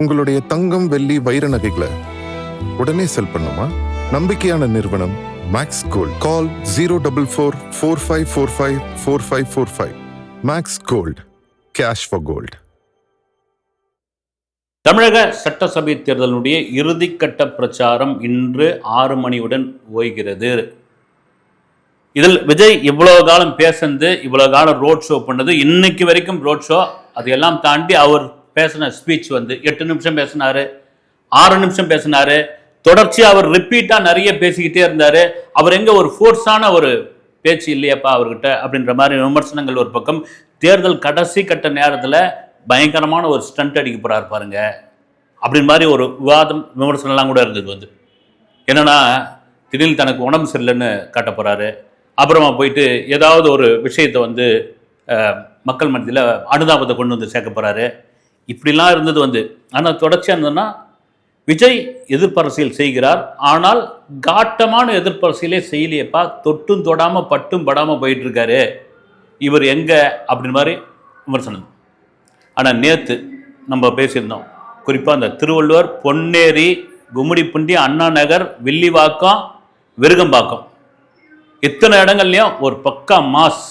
உங்களுடைய தங்கம், வெள்ளி, வைர நகைகளை உடனே செல் பண்ணுமா? நம்பிக்கையான நிறுவனம் Max Gold. Call 04445454545. Max Gold, cash for gold. தமிழக சட்டசபை தேர்தலுடைய இறுதிக்கட்ட பிரச்சாரம் இன்று 6 மணியுடன் ஓய்கிறது. இதில் விஜய் இவ்வளவு காலம் பேசுனது, இவ்வளவு காலம் ரோட் ஷோ பண்ணது, இன்னைக்கு வரைக்கும் ரோட் ஷோ, அதையெல்லாம் தாண்டி அவர் பேசின ஸ்பீச் 8 நிமிஷம் பேசினாரு, 6 நிமிஷம் பேசினாரு. தொடர்ச்சியாக அவர் ரிப்பீட்டாக நிறைய பேசிக்கிட்டே இருந்தார். அவர் எங்கே ஒரு ஃபோர்ஸான ஒரு பேச்சு இல்லையப்பா அவர்கிட்ட அப்படின்ற மாதிரி விமர்சனங்கள் ஒரு பக்கம். தேர்தல் கடைசி கட்ட நேரத்தில் பயங்கரமான ஒரு ஸ்டண்ட் அடிக்க போகிறார் பாருங்க அப்படின்னு மாதிரி ஒரு விவாதம் விமர்சனம்லாம் கூட இருந்தது. என்னன்னா திடீர்னு தனக்கு உடம்பு சரியில்லைன்னு காட்ட போகிறாரு. அப்புறமா போயிட்டு ஏதாவது ஒரு விஷயத்தை மக்கள் மத்தியில் அனுதாபத்தை கொண்டு வந்து சேர்க்க போகிறாரு. இப்படிலாம் இருந்தது. ஆனால் தொடர்ச்சியாக இருந்ததுன்னா விஜய் எதிர்ப்பு அரசியல் செய்கிறார். ஆனால் காட்டமான எதிர்ப்பு அரசியலே செய்யலையப்பா, தொட்டும் தொடாமல் பட்டும் படாமல் போயிட்டு இருக்காரு, இவர் எங்கே அப்படின்னு மாதிரி விமர்சனம். ஆனால் நேற்று நம்ம பேசியிருந்தோம், குறிப்பாக அந்த திருவள்ளுவர், பொன்னேரி, கும்மிடிப்பூண்டி, அண்ணா நகர், வில்லிவாக்கம், விருகம்பாக்கம், இத்தனை இடங்கள்லையும் ஒரு பக்கா மாஸ்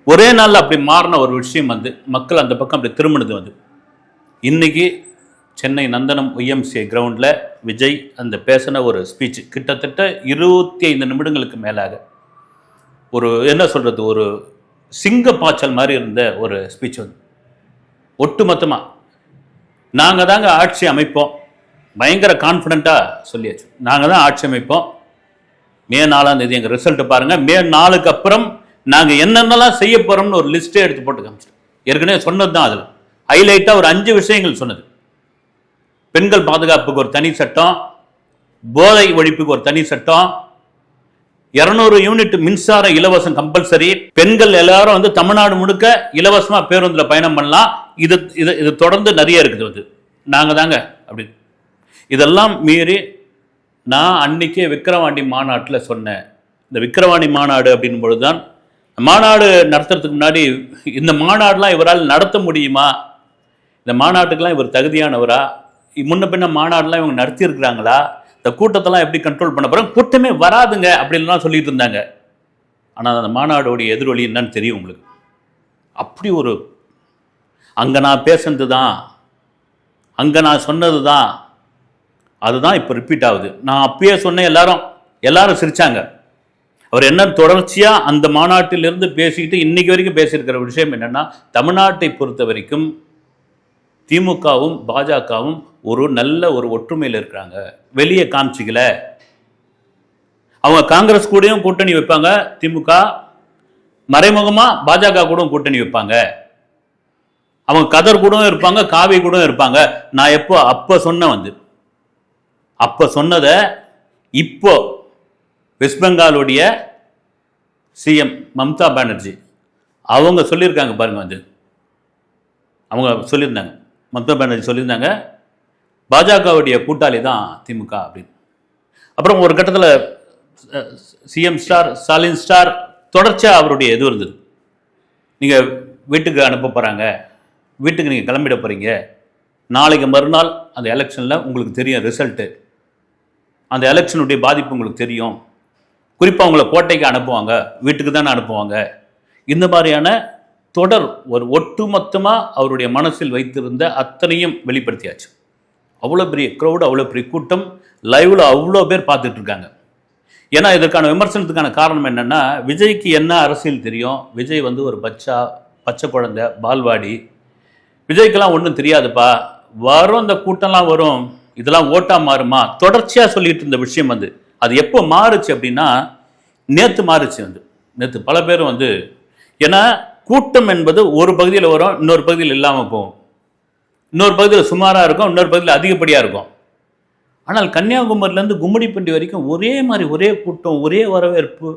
ஒரே நாளில் அப்படி மாறின ஒரு விஷயம் மக்கள் அந்த பக்கம் அப்படி திரும்பினது. இன்னைக்கு சென்னை நந்தனம் YMCA கிரவுண்டில் விஜய் அந்த பேசின ஒரு ஸ்பீச் கிட்டத்தட்ட 25 நிமிடங்களுக்கு மேலாக ஒரு என்ன சொல்கிறது, ஒரு சிங்க பாய்ச்சல் மாதிரி இருந்த ஒரு ஸ்பீச். ஒட்டுமொத்தமாக நாங்கள் தாங்க ஆட்சி அமைப்போம், பயங்கர கான்ஃபிடென்ட்டாக சொல்லியாச்சு, நாங்கள் தான் ஆட்சி அமைப்போம், மே 4ஆம் தேதி எங்கள் ரிசல்ட்டு பாருங்கள், மே 4க்கு அப்புறம் நாங்கள் என்னென்னலாம் செய்ய போகிறோம்னு ஒரு லிஸ்ட்டே எடுத்து போட்டு காமிச்சிட்டோம். ஏற்கனவே சொன்னது தான், அதில் ஹைலைட்டாக ஒரு 5 விஷயங்கள் சொன்னது. பெண்கள் பாதுகாப்புக்கு ஒரு தனி சட்டம், போதை ஒழிப்புக்கு ஒரு தனி சட்டம், 200 யூனிட் மின்சார இலவசம் கம்பல்சரி, பெண்கள் எல்லாரும் தமிழ்நாடு முழுக்க இலவசமாக பேருந்தில் பயணம் பண்ணலாம். இது தொடர்ந்து நிறைய இருக்குது. நாங்கள் தாங்க அப்படி. இதெல்லாம் மீறி நான் அன்னைக்கே விக்கிரவாண்டி மாநாட்டில் சொன்னேன். இந்த விக்கிரவாண்டி மாநாடு அப்படின் பொழுது தான், மாநாடு நடத்துறதுக்கு முன்னாடி இந்த மாநாடுலாம் இவரால் நடத்த முடியுமா, இந்த மாநாட்டுக்கெல்லாம் இவர் தகுதியானவரா, முன்ன பின்ன மாநாடுலாம் இவங்க நடத்தியிருக்கிறாங்களா, இந்த கூட்டத்தெல்லாம் எப்படி கண்ட்ரோல் பண்ண போகிறாங்க, கூட்டமே வராதுங்க அப்படின்லாம் சொல்லிட்டு இருந்தாங்க. ஆனால் அந்த மாநாடோடைய எதிரொலி என்னன்னு தெரியும் உங்களுக்கு. அப்படி ஒரு அங்கே நான் பேசுனது தான், அங்கே நான் சொன்னது தான், அதுதான் இப்போ ரிப்பீட் ஆகுது. நான் அப்பயே சொன்னேன், எல்லாரும் சிரிச்சாங்க. அவர் என்ன தொடர்ச்சியாக அந்த மாநாட்டிலிருந்து பேசிக்கிட்டு இன்னைக்கு வரைக்கும் பேசியிருக்கிற விஷயம் என்னென்னா, தமிழ்நாட்டை பொறுத்த வரைக்கும் திமுகவும் பாஜகவும் ஒரு நல்ல ஒரு ஒற்றுமையில் இருக்கிறாங்க, வெளியே காமிச்சிக்கல. அவங்க காங்கிரஸ் கூடயும் கூட்டணி வைப்பாங்க, திமுக மறைமுகமாக பாஜக கூட கூட்டணி வைப்பாங்க, அவங்க கதர் கூட இருப்பாங்க, காவி கூட இருப்பாங்க. நான் அப்போ சொன்னதை இப்போ வெஸ்ட் பெங்காலுடைய சிஎம் மம்தா பானர்ஜி அவங்க சொல்லியிருக்காங்க பாருங்க. அவங்க சொல்லியிருந்தாங்க, மம்தா பானர்ஜி சொல்லியிருந்தாங்க, பாஜகவுடைய கூட்டாளி தான் திமுக அப்படின்னு. அப்புறம் ஒரு கட்டத்தில் சிஎம் ஸ்டார், ஸ்டாலின் ஸ்டார் தொடர்ச்சியாக அவருடைய இது இருந்தது, நீங்கள் வீட்டுக்கு அனுப்ப போகிறாங்க, வீட்டுக்கு நீங்கள் கிளம்பிட போகிறீங்க, நாளைக்கு மறுநாள் அந்த எலெக்ஷனில் உங்களுக்கு தெரியும் ரிசல்ட்டு, அந்த எலெக்ஷனுடைய பாதிப்பு உங்களுக்கு தெரியும், குறிப்பாக அவங்கள கோட்டைக்கு அனுப்புவாங்க, வீட்டுக்கு தானே அனுப்புவாங்க. இந்த மாதிரியான தொடர் ஒரு ஒட்டுமொத்தமாக அவருடைய மனசில் வைத்திருந்த அத்தனையும் வெளிப்படுத்தியாச்சு. அவ்வளோ பெரிய க்ரௌடு, அவ்வளோ பெரிய கூட்டம், லைவில் அவ்வளோ பேர் பார்த்துட்டு இருக்காங்க. ஏன்னா இதற்கான விமர்சனத்துக்கான காரணம் என்னென்னா, விஜய்க்கு என்ன அரசியல் தெரியும், விஜய் ஒரு பச்சை குழந்தை, பால்வாடி, விஜய்க்கெல்லாம் ஒன்றும் தெரியாதுப்பா, வரும் இந்த கூட்டம்லாம் வரும், இதெல்லாம் ஓட்டாக மாறுமா, தொடர்ச்சியாக சொல்லிட்டு இருந்த விஷயம் அது எப்போ மாறுச்சு அப்படின்னா, நேற்று மாறுச்சு. நேற்று பல பேரும் ஏன்னா கூட்டம் என்பது ஒரு பகுதியில் வரும், இன்னொரு பகுதியில் இல்லாமல் போகும், இன்னொரு பகுதியில் சுமாராக இருக்கும், இன்னொரு பகுதியில் அதிகப்படியாக இருக்கும். ஆனால் கன்னியாகுமரியிலேருந்து கும்மிடிப்பூண்டி வரைக்கும் ஒரே மாதிரி, ஒரே கூட்டம், ஒரே வரவேற்பு,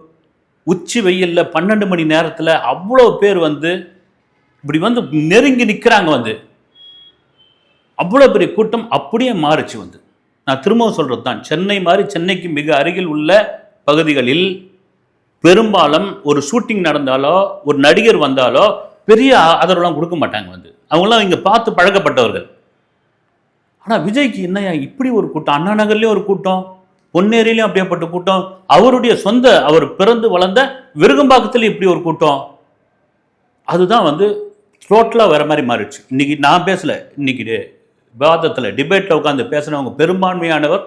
உச்சி வெயிலில் 12 மணி நேரத்தில் அவ்வளோ பேர் இப்படி நெருங்கி நிற்கிறாங்க. அவ்வளோ பெரிய கூட்டம் அப்படியே மாறுச்சு. நான் திரும்பவும் சொல்கிறது தான், சென்னை மாதிரி சென்னைக்கு மிக அருகில் உள்ள பகுதிகளில் பெரும்பாலும் ஒரு ஷூட்டிங் நடந்தாலோ ஒரு நடிகர் வந்தாலோ பெரிய ஆதரவுலாம் கொடுக்க மாட்டாங்க. அவங்களாம் இங்கே பார்த்து பழக்கப்பட்டவர்கள். ஆனால் விஜய்க்கு என்னையா இப்படி ஒரு கூட்டம், அண்ணா நகர்லேயும் ஒரு கூட்டம், பொன்னேரியிலையும் அப்படியேப்பட்ட கூட்டம், அவருடைய சொந்த அவர் பிறந்து வளர்ந்த விருகம்பாக்கத்துலேயும் இப்படி ஒரு கூட்டம். அதுதான் வந்து டோட்டலாக வேற மாதிரி மாறிடுச்சு. இன்னைக்கு நான் பேசல, இன்னைக்கு விவாதத்தில் டிபேட்டில் உட்காந்து பேசுனவங்க பெரும்பான்மையானவர்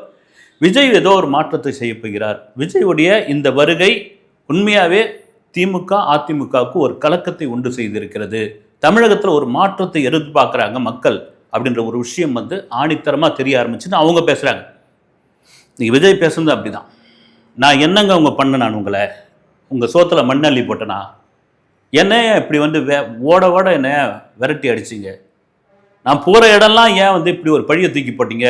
விஜய் ஏதோ ஒரு மாற்றத்தை செய்ய போகிறார். விஜயுடைய இந்த வருகை உண்மையாகவே திமுக அதிமுகவுக்கு ஒரு கலக்கத்தை உண்டு செய்திருக்கிறது. தமிழகத்தில் ஒரு மாற்றத்தை எதிர்பார்க்குறாங்க மக்கள் அப்படின்ற ஒரு விஷயம் வந்து ஆணித்தரமாக தெரிய ஆரம்பிச்சுன்னு அவங்க பேசுகிறாங்க. நீங்கள் விஜய் பேசுனது அப்படி தான். நான் என்னங்க அவங்க பண்ண, நான் உங்களை உங்கள் சோத்தில் மண்ணள்ளி போட்டேனா, என்ன இப்படி வந்து ஓட ஓட என்ன விரட்டி அடிச்சிங்க, நான் போகிற இடம்லாம் ஏன் வந்து இப்படி ஒரு பழியை தூக்கி போட்டீங்க.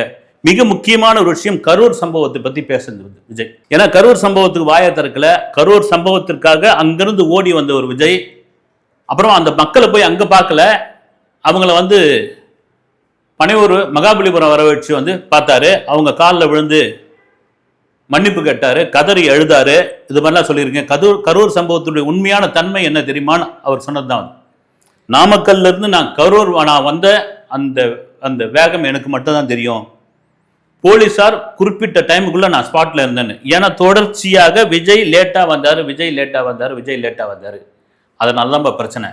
மிக முக்கியமான ஒரு விஷயம் கரூர் சம்பவத்தை பற்றி பேசுறது விஜய். ஏன்னா கரூர் சம்பவத்துக்கு வாயை திறக்கல, கரூர் சம்பவத்திற்காக அங்கிருந்து ஓடி வந்த ஒரு விஜய் அப்புறம் அந்த மக்களை போய் அங்கே பார்க்கல, அவங்கள வந்து பனையூர் மகாபலிபுரம் வர வச்சு வந்து பார்த்தாரு, அவங்க காலில் விழுந்து மன்னிப்பு கேட்டாரு, கதறி எழுதாரு, இது மாதிரிலாம் சொல்லியிருக்கேன். கரூர் சம்பவத்துடைய உண்மையான தன்மை என்ன தெரியுமான்னு அவர் சொன்னது தான். நாமக்கல்ல இருந்து நான் கரூர் நான் வந்த அந்த அந்த வேகம் எனக்கு மட்டும்தான் தெரியும். போலீஸார் குறிப்பிட்ட டைமுக்குள்ள நான் ஸ்பாட்ல இருந்தேன்னு. ஏன்னா தொடர்ச்சியாக விஜய் லேட்டா வந்தாரு, விஜய் லேட்டா வந்தாரு, விஜய் லேட்டா வந்தாரு. அதனால தான் பிரச்சனை.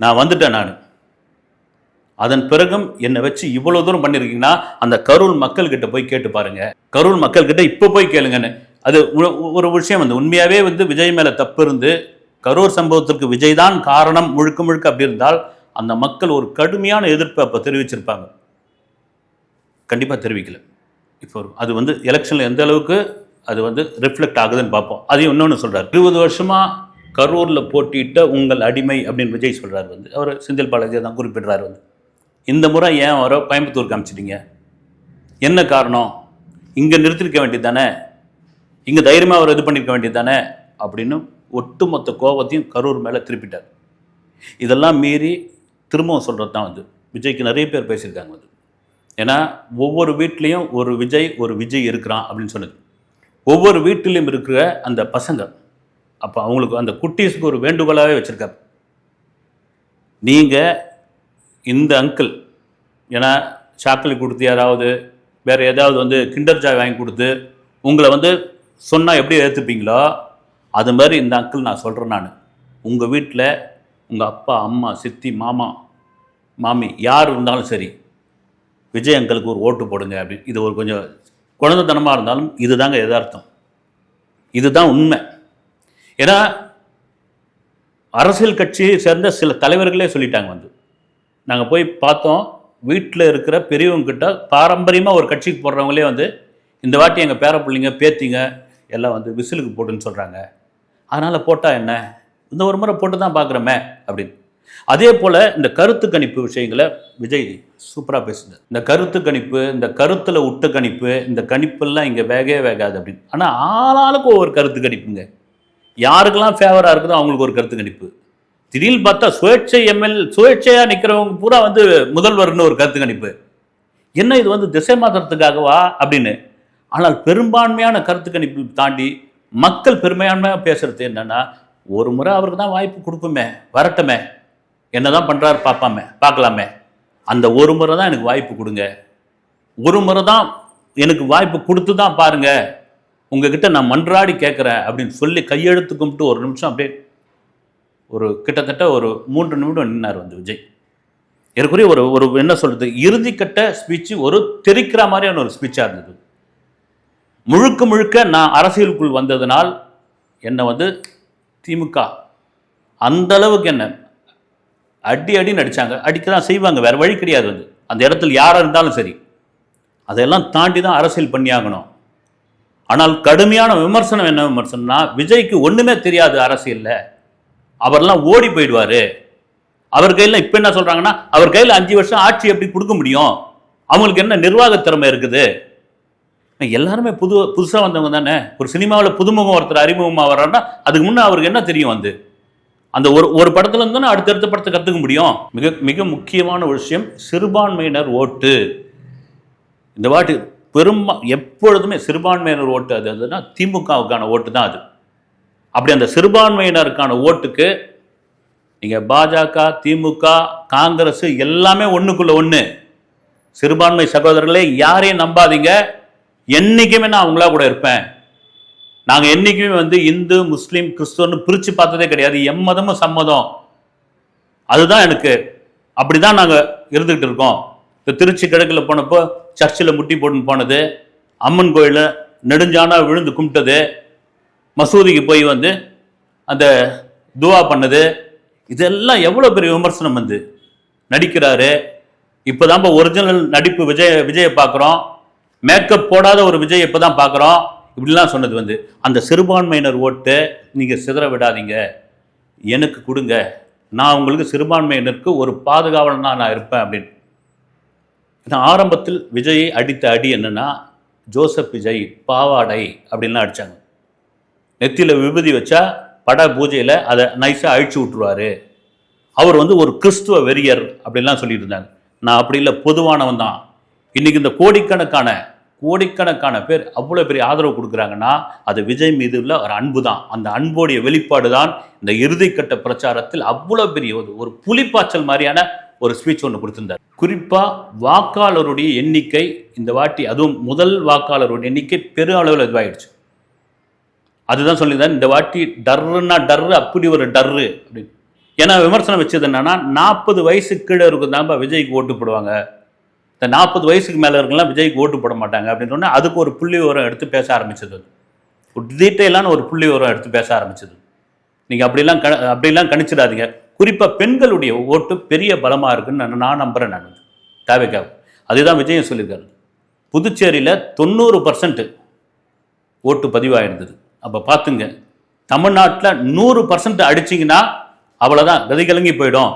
நான் வந்துட்டேன். நான் அதன் பிறகும் என்னை வச்சு இவ்வளவு தூரம் பண்ணிருக்கீங்கன்னா அந்த கரூர் மக்கள் கிட்ட போய் கேட்டு பாருங்க. கரூர் மக்கள் கிட்ட இப்ப போய் கேளுங்கன்னு. அது ஒரு விஷயம் வந்து உண்மையாவே வந்து விஜய் மேல தப்பு இருந்து கரூர் சம்பவத்திற்கு விஜய் தான் காரணம் முழுக்க முழுக்க அப்படி இருந்தால் அந்த மக்கள் ஒரு கடுமையான எதிர்ப்பை அப்ப தெரிவிச்சிருப்பாங்க. கண்டிப்பா தெரிவிக்கல. இப்போ அது வந்து எலெக்ஷன்ல எந்த அளவுக்கு அது வந்து ரிஃப்ளெக்ட் ஆகுதுன்னு பார்ப்போம். அதையும் இன்னொன்று சொல்றாரு, 20 வருஷமா கரூர்ல போட்டியிட்ட உங்கள் அடிமை அப்படின்னு விஜய் சொல்றாரு. வந்து அவர் செந்தில் பாலாஜியை தான் குறிப்பிடுறாரு. வந்து இந்த முறை ஏன் அவரை கோயம்புத்தூர் காமிச்சிட்டீங்க, என்ன காரணம், இங்கே நிறுத்திருக்க வேண்டியது தானே, இங்கே தைரியமாக அவர் இது பண்ணியிருக்க வேண்டியது தானே அப்படின்னு ஒட்டுமொத்த கோபத்தையும் கரூர் மேலே திருப்பிட்டார். இதெல்லாம் மீறி திரும்பவும் சொல்கிறது தான் வந்து விஜய்க்கு நிறைய பேர் பேசியிருக்காங்க. வந்து ஏன்னா ஒவ்வொரு வீட்லேயும் ஒரு விஜய் இருக்கிறான் அப்படின்னு சொன்னது. ஒவ்வொரு வீட்டிலையும் இருக்கிற அந்த பசங்க அப்போ அவங்களுக்கு அந்த குட்டீஸுக்கு ஒரு வேண்டுகோளாகவே வச்சுருக்காரு, நீங்கள் இந்த அங்கிள் ஏன்னா சாக்லேட் கொடுத்து யாராவது வேறு ஏதாவது வந்து கிண்டர் ஜாய் வாங்கி கொடுத்து உங்களை வந்து சொன்னால் எப்படி ஏற்றுப்பீங்களோ அது மாதிரி இந்த அங்கிள் நான் சொல்கிறேன். நான் உங்கள் வீட்டில் உங்கள் அப்பா அம்மா சித்தி மாமா மாமி யார் இருந்தாலும் சரி விஜய் அங்கிளுக்கு ஒரு ஓட்டு போடுங்க அப்படின்னு. இது ஒரு கொஞ்சம் குழந்தைத்தனமாக இருந்தாலும் இதுதாங்க எதார்த்தம், இதுதான் உண்மை. ஏன்னா அரசியல் கட்சியை சேர்ந்த சில தலைவர்களே சொல்லிட்டாங்க. வந்து நாங்கள் போய் பார்த்தோம், வீட்டில் இருக்கிற பெரியவங்ககிட்ட பாரம்பரியமாக ஒரு கட்சிக்கு போடுறவங்களே வந்து இந்த வாட்டி எங்கள் பேர பிள்ளைங்க பேத்திங்க எல்லாம் வந்து விசிலுக்கு போட்டுன்னு சொல்கிறாங்க, அதனால் போட்டால் என்ன, இந்த ஒரு முறை போட்டு தான் பார்க்குறோமே அப்படின்னு. அதே போல் இந்த கருத்து கணிப்பு விஷயங்களை விஜய் சூப்பராக பேசுது. இந்த கருத்து கணிப்பு, இந்த கருத்தில் விட்ட கணிப்பு, இந்த கணிப்பெல்லாம் இங்கே வேகாது அப்படின்னு. ஆனால் ஆளாளுக்கு ஒவ்வொரு கருத்து கணிப்புங்க. யாருக்கெல்லாம் ஃபேவராக இருக்குதோ அவங்களுக்கு ஒரு கருத்து கணிப்பு. திடீர்னு பார்த்தா சுயேட்சையாக நிற்கிறவங்க பூரா வந்து முதல்வர்னு ஒரு கருத்து கணிப்பு. என்ன இது வந்து திசை மாத்திரத்துக்காகவா அப்படின்னு. ஆனால் பெரும்பான்மையான கருத்து கணிப்பு தாண்டி மக்கள் பெரும்பான்மையாக பேசுறது என்னன்னா, ஒரு முறை அவருக்கு தான் வாய்ப்பு கொடுப்போமே, வரட்டுமே, என்னதான் பண்றாரு பார்க்கலாமே, அந்த ஒரு முறை தான் எனக்கு வாய்ப்பு கொடுங்க, ஒரு முறை தான் எனக்கு வாய்ப்பு கொடுத்து தான் பாருங்க, உங்ககிட்ட நான் மன்றாடி கேட்குறேன் அப்படின்னு சொல்லி கையெழுத்து கும்பிட்டு ஒரு நிமிஷம் அப்படியே ஒரு கிட்டத்தட்ட ஒரு 3 நிமிடம் நின்னார் வந்து விஜய். ஏற்குறைய ஒரு என்ன சொல்றது, இறுதிக்கட்ட ஸ்பீச்சு ஒரு தெரிக்கிற மாதிரியான ஒரு ஸ்பீச்சாக இருந்தது. முழுக்க நான் அரசியலுக்குள் வந்ததுனால் என்னை வந்து திமுக அந்த அளவுக்கு என்ன அடி நடிச்சாங்க, அடிக்க தான் செய்வாங்க, வேற வழி கிடையாது. வந்து அந்த இடத்துல யாராக இருந்தாலும் சரி அதையெல்லாம் தாண்டி தான் அரசியல் பண்ணியாகணும். ஆனால் கடுமையான விமர்சனம் என்ன விமர்சனம்னா, விஜய்க்கு ஒன்றுமே தெரியாது அரசியலில், அவரெல்லாம் ஓடி போயிடுவார், அவர் கையில் இப்போ என்ன சொல்கிறாங்கன்னா அவர் கையில் 5 வருஷம் ஆட்சி எப்படி கொடுக்க முடியும், அவங்களுக்கு என்ன நிர்வாக திறமை இருக்குது. எல்லாருமே புதுசாக வந்தவங்க தானே. ஒரு சினிமாவில் புதுமுகம் ஒருத்தர் அறிமுகமாக வர்றாருன்னா அதுக்கு முன்னே அவருக்கு என்ன தெரியும், வந்து அந்த ஒரு படத்துல இருந்தானே அடுத்தடுத்த படத்தை கற்றுக்க முடியும். மிக முக்கியமான விஷயம் சிறுபான்மையினர் ஓட்டு. இந்த வாட்டி எப்பொழுதுமே சிறுபான்மையினர் ஓட்டு அதுனா திமுகவுக்கான ஓட்டு தான் அது. அப்படி அந்த சிறுபான்மையினருக்கான ஓட்டுக்கு நீங்கள் பாஜக திமுக காங்கிரஸ் எல்லாமே ஒன்றுக்குள்ள ஒன்று, சிறுபான்மை சகோதரர்களே, யாரையும் நம்பாதீங்க. என்னைக்குமே நான் அவங்களா கூட இருப்பேன். நாங்கள் என்னைக்குமே வந்து இந்து, முஸ்லீம், கிறிஸ்துவன்னு பிரித்து பார்த்ததே கிடையாது. எம்மதமும் சம்மதம். அதுதான் எனக்கு. அப்படிதான் நாங்கள் இருந்துகிட்டு இருக்கோம். இப்போ திருச்சி கிழக்கில் போனப்போ சர்ச்சில் முட்டி போட்டுன்னு போனது, அம்மன் கோயிலில் நெடுஞ்சானா விழுந்து கும்பிட்டது, மசூதிக்கு போய் வந்து அந்த துவா பண்ணது, இதெல்லாம் எவ்வளோ பெரிய விமர்சனம் வந்து நடிக்கிறாரு. இப்போதான் ஒரிஜினல் நடிப்பு விஜயை பார்க்குறோம். மேக்கப் போடாத ஒரு விஜய் இப்போ தான் பார்க்குறோம். இப்படிலாம் சொன்னது வந்து அந்த சிறுபான்மையினர் ஓட்டு நீங்கள் சிதற விடாதீங்க, எனக்கு கொடுங்க, நான் உங்களுக்கு சிறுபான்மையினருக்கு ஒரு பாதுகாவலனாக நான் இருப்பேன் அப்படின்னு. ஆரம்பத்தில் விஜயை அடித்த அடி என்னன்னா, ஜோசப் விஜய் பாவாடை அப்படின்லாம் அடித்தாங்க. நெத்தியில் விபூதி வச்சா பட பூஜையில் அதை நைஸாக அழிச்சு விட்டுருவாரு, அவர் வந்து ஒரு கிறிஸ்துவ வெறியர் அப்படின்லாம் சொல்லிட்டு இருந்தாங்க. நான் அப்படி இல்லை, பொதுவானவன் தான். இன்னைக்கு இந்த கோடிக்கணக்கான பேர் அவ்வளோ பெரிய ஆதரவு கொடுக்குறாங்கன்னா அது விஜய் மீது உள்ள ஒரு அன்பு தான். அந்த அன்போடைய வெளிப்பாடு தான் இந்த இறுதிக்கட்ட பிரச்சாரத்தில் அவ்வளோ பெரிய ஒரு புலிப்பாய்ச்சல் மாதிரியான ஒரு ஸ்பீச் ஒன்று கொடுத்திருந்தார். குறிப்பாக வாக்காளருடைய எண்ணிக்கை இந்த வாட்டி, அதுவும் முதல் வாக்காளருடைய எண்ணிக்கை பெரு அளவில் இதுவாகிடுச்சு. அதுதான் சொல்லியிருந்தார், இந்த வாட்டி டர்ருன்னா டர்ரு, அப்படி ஒரு டர்ரு அப்படின்னு. ஏன்னா விமர்சனம் வச்சது என்னன்னா, 40 வயசுக்கு கீழே இருக்குதாம்பா விஜய்க்கு ஓட்டு போடுவாங்க, இந்த 40 வயசுக்கு மேலே இருக்கலாம் விஜய்க்கு ஓட்டு போட மாட்டாங்க அப்படின்னு சொன்னால் அதுக்கு ஒரு புள்ளி விவரம் எடுத்து பேச ஆரம்பிச்சது. ஒரு டீட்டெயிலான ஒரு புள்ளி விவரம் எடுத்து பேச ஆரம்பிச்சது. நீங்கள் அப்படிலாம் கணிச்சிடாதீங்க. குறிப்பாக பெண்களுடைய ஓட்டு பெரிய பலமாக இருக்குன்னு நான் நம்புகிறேன். நான் தேவைக்காக அதுதான் விஜயம் சொல்லியிருக்காரு. புதுச்சேரியில் 90% ஓட்டு பதிவாயிருந்தது. அப்போ பார்த்துங்க, தமிழ்நாட்டில் 100% அடிச்சிங்கன்னா அவ்வளோதான், கதிகலங்கி போயிடும்,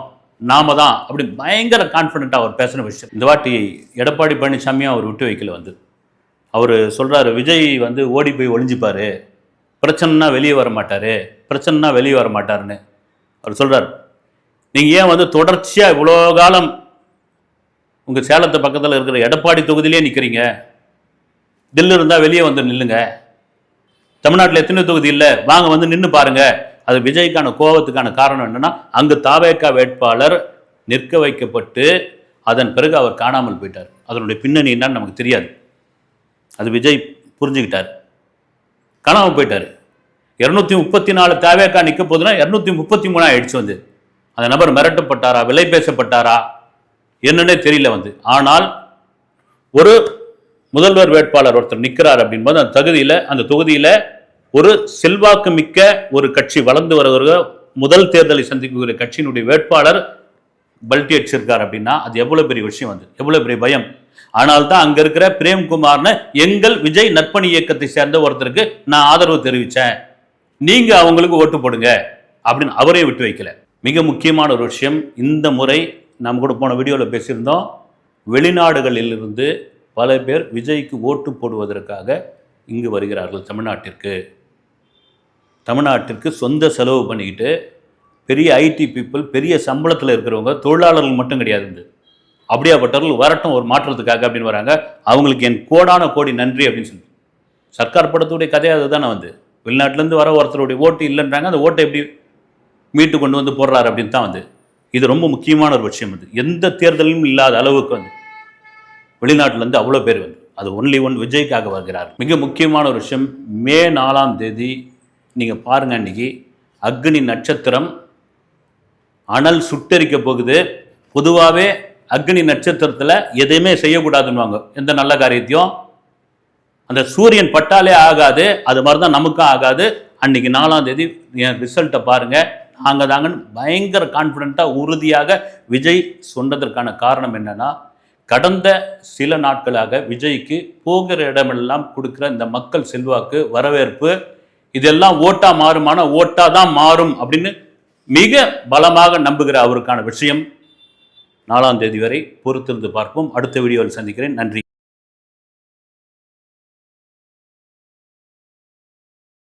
நாம தான் அப்படி பயங்கர கான்ஃபிடென்ட்டாக அவர் பேசுகிற விஷயம். இந்த வாட்டி எடப்பாடி பழனிசாமியும் அவர் விட்டு வைக்கல. வந்து அவர் சொல்கிறாரு, விஜய் வந்து ஓடி போய் ஒளிஞ்சிப்பார், பிரச்சனைனா வெளியே வர மாட்டாருன்னு அவர் சொல்கிறார். நீங்கள் ஏன் வந்து தொடர்ச்சியாக இவ்வளோ காலம் உங்கள் சேலத்து பக்கத்தில் இருக்கிற எடப்பாடி தொகுதியிலே நிற்கிறீங்க? தில்லு இருந்தால் வெளியே வந்து நில்லுங்க. தமிழ்நாட்டில் எத்தனை தொகுதி இல்லை, வாங்க வந்து நின்று பாருங்க. அது விஜய்க்கான கோபத்துக்கான காரணம் என்னன்னா, அங்கு தாவேகா வேட்பாளர் நிற்க வைக்கப்பட்டு அதன் பிறகு அவர் காணாமல் போயிட்டார். அதனுடைய பின்னணி என்னன்னு நமக்கு தெரியாது. அது விஜய் புரிஞ்சுக்கிட்டார், காணாமல் போயிட்டார். 234 தாவேகா நிற்க போதுன்னா 233 ஆயிடுச்சு. வந்து அந்த நபர் மிரட்டப்பட்டாரா, விலை பேசப்பட்டாரா என்னன்னே தெரியல. வந்து ஆனால் ஒரு முதல்வர் வேட்பாளர் ஒருத்தர் நிற்கிறார் அப்படின்போது அந்த தொகுதியில் ஒரு செல்வாக்கு மிக்க ஒரு கட்சி வளர்ந்து வருகிற முதல் தேர்தலை சந்திக்கிற கட்சியினுடைய வேட்பாளர் பல்டி அடிச்சிருக்கார் அப்படின்னா அது எவ்வளவு பெரிய விஷயம், வந்து எவ்வளவு பெரிய பயம். ஆனால் தான் அங்க இருக்கிற பிரேம்குமார்னு எங்கள் விஜய் நற்பணி இயக்கத்தை சேர்ந்த ஒருத்தருக்கு நான் ஆதரவு தெரிவித்தேன், நீங்க அவங்களுக்கு ஓட்டு போடுங்க அப்படின்னு அவரே விட்டு வைக்கல. மிக முக்கியமான ஒரு விஷயம், இந்த முறை நாம் கூட போன வீடியோவில் பேசியிருந்தோம், வெளிநாடுகளில் இருந்து பல பேர் விஜய்க்கு ஓட்டு போடுவதற்காக இங்கு வருகிறார்கள் தமிழ்நாட்டிற்கு சொந்த செலவு பண்ணிக்கிட்டு. பெரிய ஐடி பீப்புள், பெரிய சம்பளத்தில் இருக்கிறவங்க, தொழிலாளர்கள் மட்டும் கிடையாது, அப்படியாப்பட்டவர்கள் வரட்டும் ஒரு மாற்றத்துக்காக அப்படின்னு வராங்க. அவங்களுக்கு என் கோடி நன்றி அப்படின்னு சொல்லி சர்க்கார் படத்துடைய கதையை அதுதானே. வந்து வெளிநாட்டிலேருந்து வர ஒருத்தருடைய ஓட்டு இல்லைன்றாங்க, அந்த ஓட்டை எப்படி மீட்டு கொண்டு வந்து போடுறாரு அப்படின்னு தான். வந்து இது ரொம்ப முக்கியமான ஒரு விஷயம். வந்து எந்த தேர்தலும் இல்லாத அளவுக்கு வந்து வெளிநாட்டிலேருந்து அவ்வளோ பேர் வந்து அது ஒன்லி விஜய்க்காக வருகிறார். மிக முக்கியமான ஒரு விஷயம், மே 4ஆம் தேதி நீங்கள் பாருங்கள், அன்றைக்கி அக்னி நட்சத்திரம் அனல் சுட்டரிக்க போகுது. பொதுவாகவே அக்னி நட்சத்திரத்தில் எதையுமே செய்யக்கூடாதுன்னுவாங்க, எந்த நல்ல காரியத்தையும். அந்த சூரியன் பட்டாலே ஆகாது, அது மாதிரி தான் நமக்கும் ஆகாது. அன்றைக்கி 4ஆம் தேதி என் ரிசல்ட்டை பாருங்கள், நாங்கள் தாங்கன்னு பயங்கர கான்ஃபிடென்ட்டாக உறுதியாக விஜய் சொன்னதற்கான காரணம் என்னென்னா, கடந்த சில நாட்களாக விஜய்க்கு போகிற இடமெல்லாம் கொடுக்குற இந்த மக்கள் செல்வாக்கு, வரவேற்பு, இதெல்லாம் ஓட்டா மாறுமான ஓட்டா தான் மாறும் அப்படின்னு மிக பலமாக நம்புகிற அவருக்கான விஷயம். 4ஆம் தேதி வரை பொறுத்திருந்து பார்ப்போம். அடுத்த வீடியோவில் சந்திக்கிறேன். நன்றி.